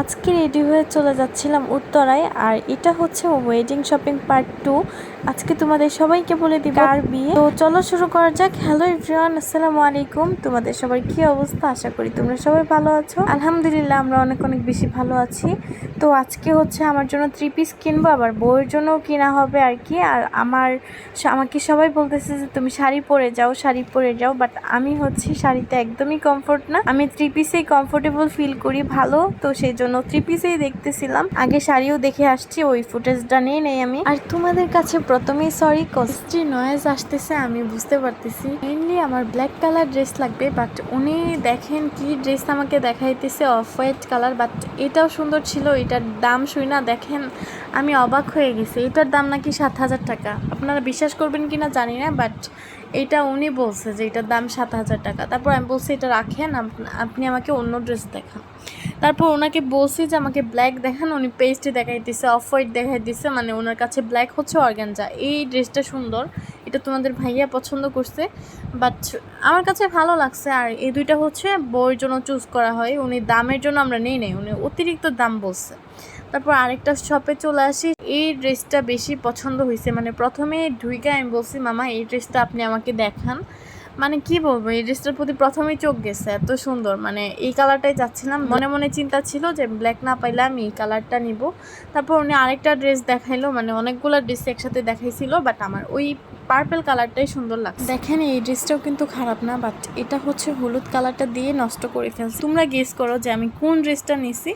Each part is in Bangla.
আজকে রেডি হয়ে চলে যাচ্ছিলাম উত্তরায়। আর এটা হচ্ছে ওয়েডিং শপিং পার্ট 2। আজকে তোমাদের সবাইকে বলে দিব কার বিয়ে। তো চলো শুরু করা যাক। হ্যালো এভরিওয়ান, আসসালামু আলাইকুম। তোমাদের সবার কি অবস্থা? আশা করি তোমরা সবাই ভালো আছো। আলহামদুলিল্লাহ আমরা অনেক অনেক বেশি ভালো আছি। তো আজকে হচ্ছে আমার জন্য 3 পিস কিনবো, আবার বউয়ের জন্যও কেনা হবে আর কি। আর আমাকে সবাই বলতেছে যে তুমি শাড়ি পরে যাও, বাট আমি হচ্ছে শাড়িতে একদমই কমফোর্ট না। আমি 3 পিসেই কমফোর্টেবল ফিল করি ভালো। তো সেই জন্য 3 পিসেই দেখতেছিলাম, আগে শাড়িও দেখে আসছি, ওই ফুটেজটা নিয়ে নেই আমি। আর তোমাদের কাছে প্রথমেই সরি, কস্ট্রি নয়েজ আসতেছে আমি বুঝতে পারতেছি। মেইনলি আমার ব্ল্যাক কালার ড্রেস লাগবে, বাট উনি দেখেন কি ড্রেস আমাকে দেখাইতেছে অফ হোয়াইট কালার। বাট এটাও সুন্দর ছিল, এটার দাম শুই না দেখেন আমি অবাক হয়ে গেছি। এটার দাম নাকি 7,000 টাকা। আপনারা বিশ্বাস করবেন কিনা জানি না, বাট এটা উনি বলছে যে এটার দাম 7,000 টাকা। তারপর আমি বলছি এটা রাখেন, আপনি আমাকে অন্য ড্রেস দেখান। তারপর ওনাকে বলছি যে আমাকে ব্ল্যাক দেখান, উনি পেস্টে দেখাইতেছে, অফ হোয়াইট দেখাইতেছে, মানে ওনার কাছে ব্ল্যাক হচ্ছে অর্গানজা। এই ড্রেসটা সুন্দর, এটা তোমাদের ভাইয়া পছন্দ করছে, বাট আমার কাছে ভালো লাগছে। আর এই দুইটা হচ্ছে বউয়ের জন্য চুজ করা হয়, উনি দামের জন্য আমরা নেই উনি অতিরিক্ত দাম বলছে। তারপর আরেকটা শপে চলে আসি, এই ড্রেসটা বেশি পছন্দ হয়েছে। মানে প্রথমে ঢুইকা আমি বলছি মামা এই ড্রেসটা আপনি আমাকে দেখান। মানে কি বলবো, এই ড্রেসটার প্রতি প্রথমেই চোখ গেছে, এত সুন্দর। মানে এই কালারটাই চাচ্ছিলাম, মনে মনে চিন্তা ছিল যে ব্ল্যাক না পাইলে আমি এই কালারটা নিব। তারপর উনি আরেকটা ড্রেস দেখাইলো, মানে অনেকগুলো ড্রেস একসাথে দেখাইছিল, বাট আমার ওই পার্পল কালারটাই সুন্দর লাগছে। দেখেন এই ড্রেসটাও কিন্তু খারাপ না, বাট এটা হচ্ছে হলুদ কালারটা দিয়ে নষ্ট করে ফেলছে। তোমরা গেস করো যে আমি কোন ড্রেসটা নিছি।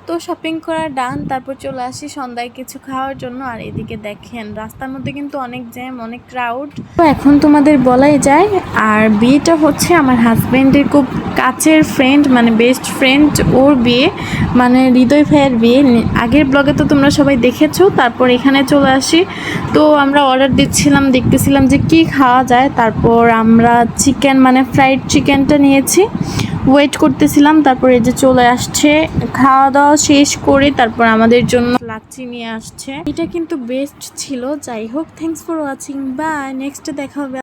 তো শপিং করা ডান, তারপর চলে আসি সন্ধ্যায় কিছু খাওয়ার জন্য। আর এদিকে দেখেন রাস্তার মধ্যে কিন্তু অনেক জ্যাম, অনেক ক্রাউড। তো এখন তোমাদের বলাই যায়। আর বিয়েটা হচ্ছে আমার হাজব্যান্ডের খুব কাছের ফ্রেন্ড, মানে বেস্ট ফ্রেন্ড, ওর বিয়ে, মানে হৃদয় ভাইয়ের বিয়ে। আগের ব্লগে তো তোমরা সবাই দেখেছো। তারপর এখানে চলে আসি, তো আমরা অর্ডার দেখতেছিলাম যে কি খাওয়া যায়। তারপর আমরা চিকেন, মানে ফ্রাইড চিকেনটা নিয়েছি, ওয়েট করতেছিলাম। তারপর এই যে চলে আসছে, খাওয়া দাওয়া শেষ করে তারপর আমাদের জন্য লাচ্ছি নিয়ে আসছে। এটা কিন্তু বেস্ট ছিল। যাই হোক, thanks for watching, bye, next দেখা হবে।